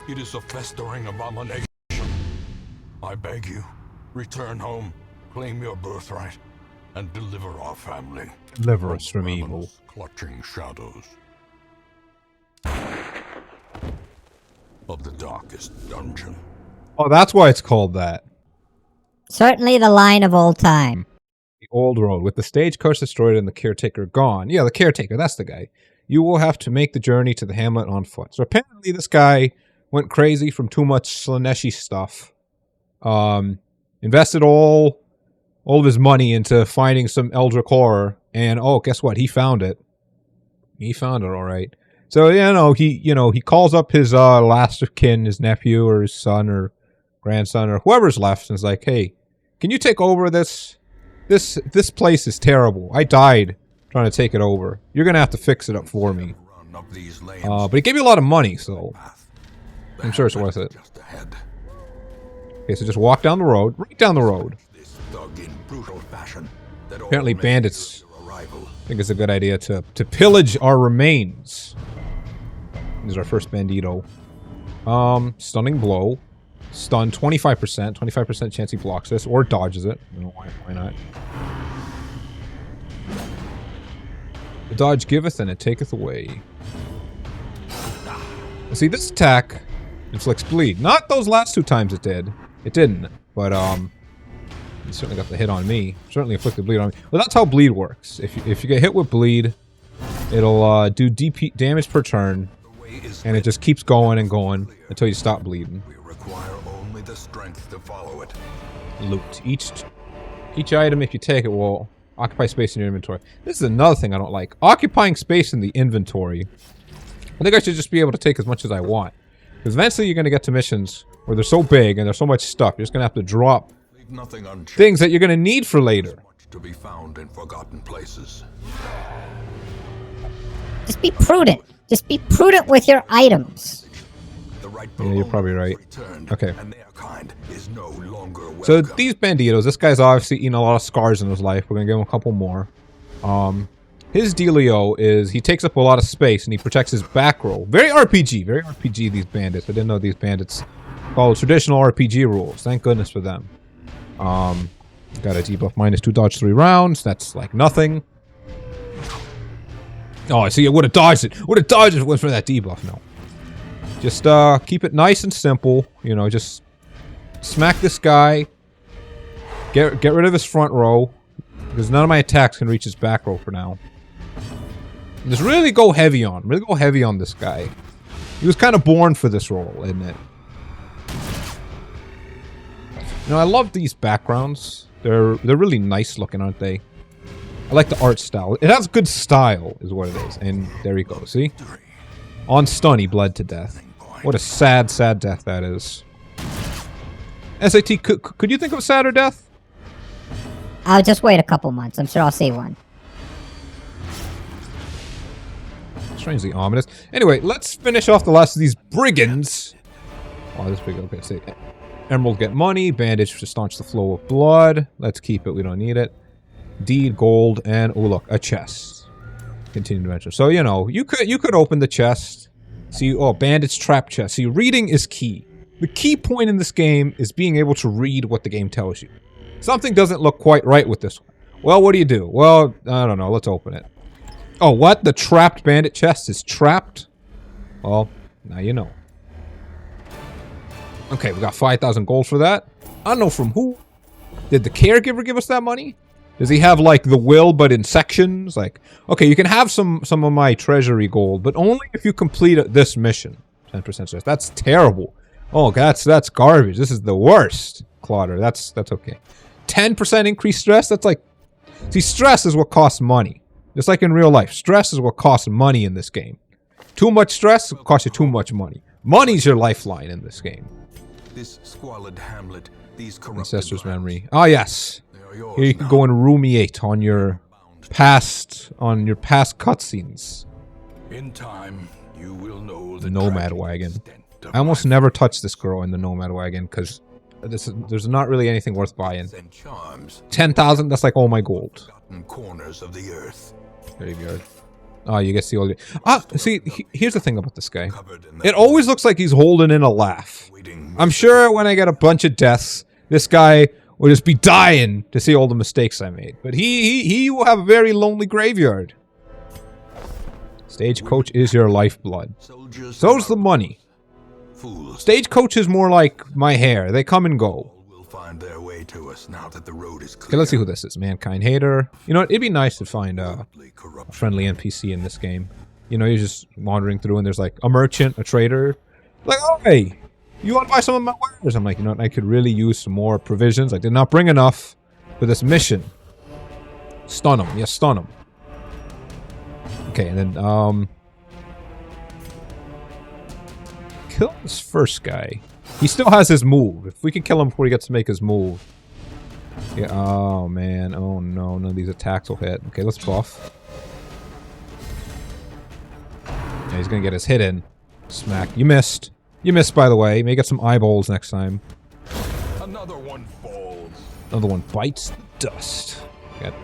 It is a festering abomination. I beg you, return home, claim your birthright, and deliver our family. Deliver us from evil. Clutching shadows of the darkest dungeon. Oh, that's why it's called that. Certainly the line of old time. The old road. With the stagecoach destroyed and the caretaker gone. Yeah, the caretaker, that's the guy. You will have to make the journey to the hamlet on foot. So apparently this guy went crazy from too much Slaaneshi stuff. Invested all of his money into finding some Eldritch horror. And, oh, guess what? He found it. He found it, all right. So, he calls up his last of kin, his nephew or his son or grandson or whoever's left, and is like, hey, can you take over this? This place is terrible. I died trying to take it over. You're going to have to fix it up for me. But he gave me a lot of money, so I'm sure it's worth it. Okay, so just walk down the road. Right down the road. Apparently bandits think it's a good idea to pillage our remains. This is our first bandito. Stunning blow. Stun 25%. 25% chance he blocks this or dodges it. I don't know why not. The dodge giveth and it taketh away. See, this attack inflicts bleed. Not those last two times it did. It didn't. But, it certainly got the hit on me. Certainly inflicted bleed on me. Well, that's how bleed works. If you get hit with bleed, it'll do DP damage per turn. And it just keeps going and going until you stop bleeding. We require only the strength to follow it. Loot. Each item, if you take it, will occupy space in your inventory. This is another thing I don't like. Occupying space in the inventory. I think I should just be able to take as much as I want. Because eventually you're going to get to missions where they're so big and there's so much stuff, you're just going to have to drop things that you're going to need for later. To be found in forgotten places. Just be prudent. Just be prudent with your items. Yeah, you're probably right. Okay. So these banditos, this guy's obviously eaten a lot of scars in his life. We're going to give him a couple more. His dealio is he takes up a lot of space and he protects his back row. Very RPG, these bandits. I didn't know these bandits follow traditional RPG rules. Thank goodness for them. Got a debuff -2 dodge 3 rounds. That's like nothing. Oh, I see. I would have dodged it. Would have dodged it if it wasn't for that debuff. No. Just keep it nice and simple. You know, just smack this guy. Get rid of his front row. Because none of my attacks can reach his back row for now. And just really go heavy on. Really go heavy on this guy. He was kind of born for this role, isn't it? You know, I love these backgrounds. They're really nice looking, aren't they? I like the art style. It has good style, is what it is. And there you go, see? On stun, he bled to death. What a sad, sad death that is. SAT, could you think of a sadder death? I'll just wait a couple months. I'm sure I'll see one. Strangely ominous. Anyway, let's finish off the last of these brigands. Oh, this big. Okay, see. Emerald, get money. Bandage to staunch the flow of blood. Let's keep it. We don't need it. Deed, gold, and oh look, a chest. Continue adventure. So you know, you could open the chest. See, oh, bandits trap chest. See, reading is key. The key point in this game is being able to read what the game tells you. Something doesn't look quite right with this one. Well, what do? Well, I don't know. Let's open it. Oh, what? The trapped bandit chest is trapped? Well, now you know. Okay, we got 5,000 gold for that. I don't know from who. Did the caregiver give us that money? Does he have, like, the will, but in sections? Like, okay, you can have some of my treasury gold, but only if you complete this mission. 10% stress. That's terrible. Oh, that's garbage. This is the worst, Clotter. That's okay. 10% increased stress? That's like... See, stress is what costs money. Just like in real life. Stress is what costs money in this game. Too much stress costs you too much money. Money's your lifeline in this game. This squalid hamlet, these Ancestor's memory. Ah, yes. Here you can go and ruminate on your past cutscenes. In time, you will know the Nomad Wagon. I almost never touch this girl in the Nomad Wagon because there's not really anything worth buying. 10,000, that's like all my gold. Corners of the earth. Graveyard. Oh, you get to see all the... Ah, see, here's the thing about this guy. Covered in It always looks like he's holding in a laugh. waiting I'm sure when I get a bunch of deaths, this guy will just be dying to see all the mistakes I made. But he will have a very lonely graveyard. Stagecoach is your lifeblood. soldiers. So's the money. Fools. Stagecoach is more like my hair. They come and go. Will find their way to us now that the road is clear. Okay, let's see who this is. Mankind Hater. You know what? It'd be nice to find a Corrupt. friendly NPC in this game. You know, you're just wandering through and there's like a merchant, a trader. Like, oh, hey, you want to buy some of my wares? I'm like, you know what? I could really use some more provisions. I did not bring enough for this mission. Stun him. Yes, stun him. Okay, and then, kill this first guy. He still has his move. If we can kill him before he gets to make his move. Yeah, oh man. Oh no, none of these attacks will hit. Okay, let's buff. Yeah, he's gonna get his hit in. Smack. You missed. You missed, by the way. You may get some eyeballs next time. Another one falls. Another one bites the dust.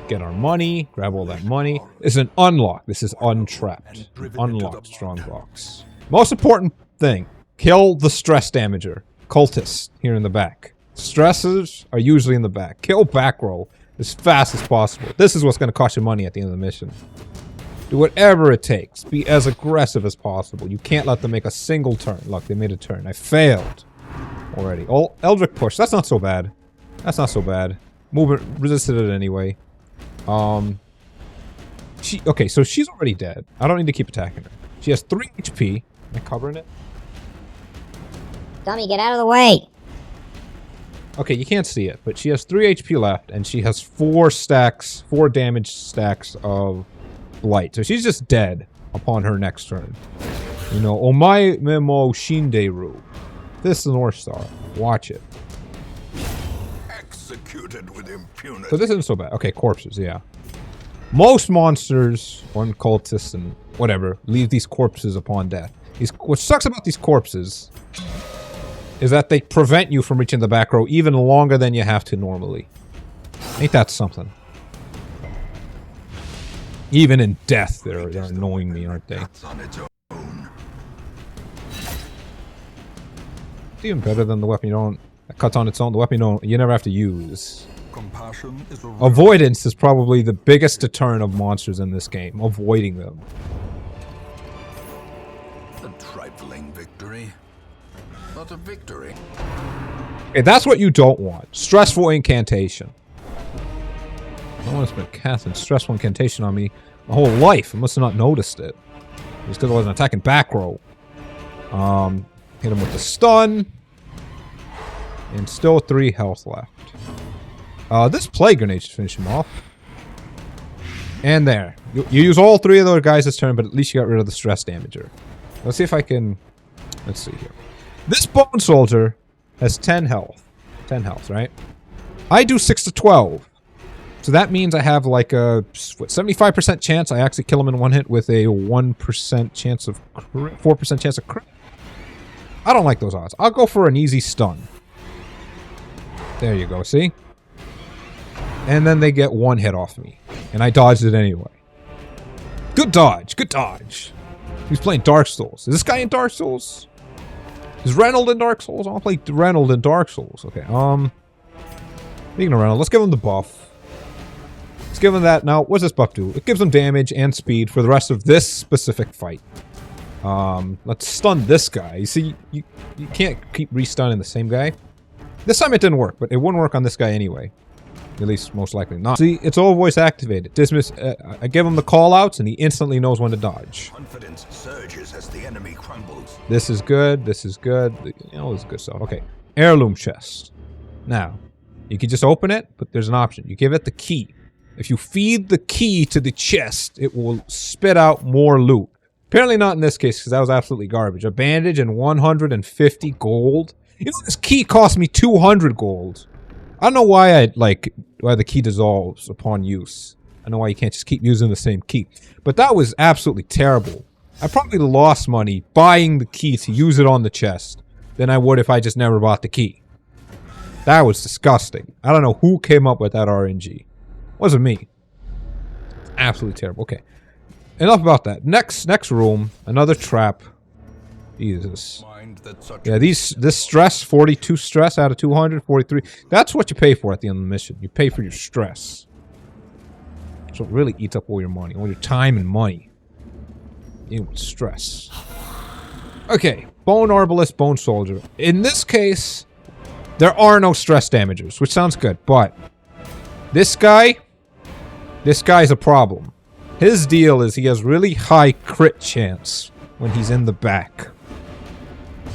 Get our money. Grab all that money. This is an unlock. This is untrapped. Unlocked strongbox. Most important thing. Kill the stress damager. Cultists here in the back. Stressors are usually in the back. Kill back row as fast as possible. This is what's going to cost you money at the end of the mission. Do whatever it takes. Be as aggressive as possible. You can't let them make a single turn. Look, they made a turn. I failed already. Oh, Eldritch Push. That's not so bad. That's not so bad. Movement resisted it anyway. Okay, so she's already dead. I don't need to keep attacking her. She has 3 HP. Am I covering it? Dummy, get out of the way. Okay, you can't see it, but she has 3 HP left, and she has 4 damage stacks of light. So she's just dead upon her next turn. You know, Omae Memo Shinderu. This is the North Star. Watch it. Executed with impunity. So this isn't so bad. Okay, corpses, yeah. Most monsters, or cultists and whatever, leave these corpses upon death. What sucks about these corpses is that they prevent you from reaching the back row even longer than you have to normally. Ain't that something? Even in death, they're annoying me, aren't they? That's on its own. It's even better than the weapon you don't... That cuts on its own. The weapon you never have to use. Compassion is a Avoidance is probably the biggest deterrent of monsters in this game. Avoiding them. a trifling victory. Not a victory. Okay, that's what you don't want. Stressful incantation. No one's been casting stressful incantation on me my whole life. I must have not noticed it. Just because I wasn't attacking back row. Hit him with the stun. And still 3 health left. This plague grenade should finish him off. And there. You use all 3 of those guys this turn, but at least you got rid of the stress damager. Let's see if I can... Let's see here. This bone soldier has 10 health. 10 health, right? I do 6 to 12. So that means I have like a 75% chance I actually kill him in one hit with a 1% chance of crit, 4% chance of crit. I don't like those odds. I'll go for an easy stun. There you go, see? And then they get 1 hit off me. And I dodged it anyway. Good dodge, good dodge. He's playing Dark Souls. Is this guy in Dark Souls? Is Reynold in Dark Souls? I want to play Reynold in Dark Souls. Okay, speaking of Reynold, let's give him the buff. Let's give him that. Now, what does this buff do? It gives him damage and speed for the rest of this specific fight. Let's stun this guy. You see, you can't keep restunning the same guy. This time it didn't work, but it wouldn't work on this guy anyway. At least, most likely not. See, it's all voice activated. Dismiss. I give him the call-outs, and he instantly knows when to dodge. Confidence surges as the enemy crumbles. This is good. This is good. You know, this is good stuff. Okay. Heirloom chest. Now, you can just open it, but there's an option. You give it the key. If you feed the key to the chest, it will spit out more loot. Apparently not in this case, because that was absolutely garbage. A bandage and 150 gold. You know, this key cost me 200 gold. I don't know why why the key dissolves upon use. I know why you can't just keep using the same key. But that was absolutely terrible. I probably lost money buying the key to use it on the chest than I would if I just never bought the key. That was disgusting. I don't know who came up with that RNG. Wasn't me. Absolutely terrible. Okay. enough about that. Next room, another trap. Jesus. Mind that such Yeah, this stress, 42 stress out of 200, 43. That's what you pay for at the end of the mission. You pay for your stress. So it really eats up all your money, all your time and money. You know, stress. Okay, Bone Arbalist, Bone Soldier. In this case, there are no stress damagers, which sounds good, but this guy's a problem. His deal is he has really high crit chance when he's in the back.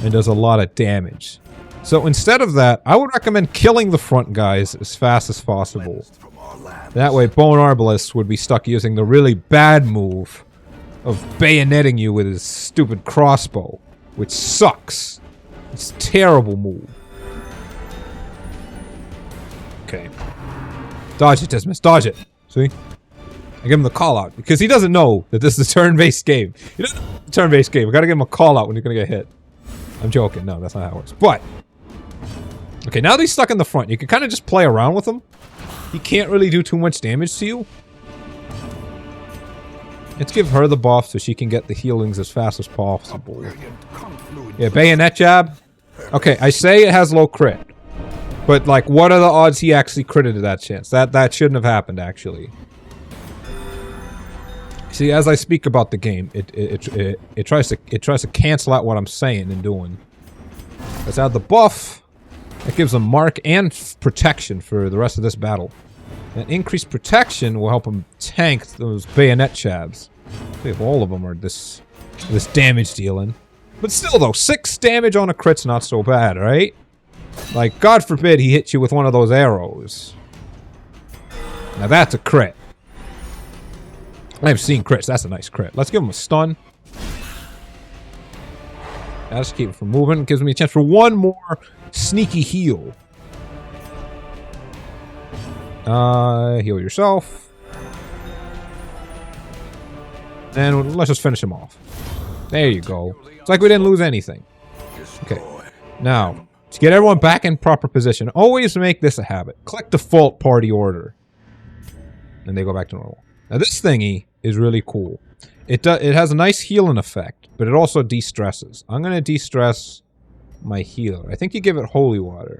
And does a lot of damage. So instead of that, I would recommend killing the front guys as fast as possible. from our land. That way, Bone Arbalist would be stuck using the really bad move of bayoneting you with his stupid crossbow, which sucks. It's a terrible move. Okay. Dodge it, Dismas. Dodge it. See? I give him the call out because he doesn't know that this is a turn-based game. He doesn't know it's a turn-based game. I gotta give him a call out when you're gonna get hit. I'm joking. No, that's not how it works. But okay, now that he's stuck in the front, you can kind of just play around with him. He can't really do too much damage to you. Let's give her the buff so she can get the healings as fast as possible. Brilliant confluence. Yeah, bayonet jab. Okay, I say it has low crit. But, like, what are the odds he actually critted that chance? That shouldn't have happened, actually. See, as I speak about the game, it tries to cancel out what I'm saying and doing. Let's add the buff. That gives him mark and protection for the rest of this battle. And increased protection will help him tank those bayonet jabs. If all of them are this damage dealing. But still though, 6 damage on a crit's not so bad, right? Like, God forbid he hits you with one of those arrows. Now that's a crit. I've seen crits. That's a nice crit. Let's give him a stun. Now just keep it from moving. Gives me a chance for one more sneaky heal. Heal yourself. And let's just finish him off. There you go. It's like we didn't lose anything. Okay. Now, to get everyone back in proper position, always make this a habit. Click default party order. And they go back to normal. Now this thingy is really cool. It has a nice healing effect, but it also de-stresses. I'm going to de-stress my healer. I think you give it holy water.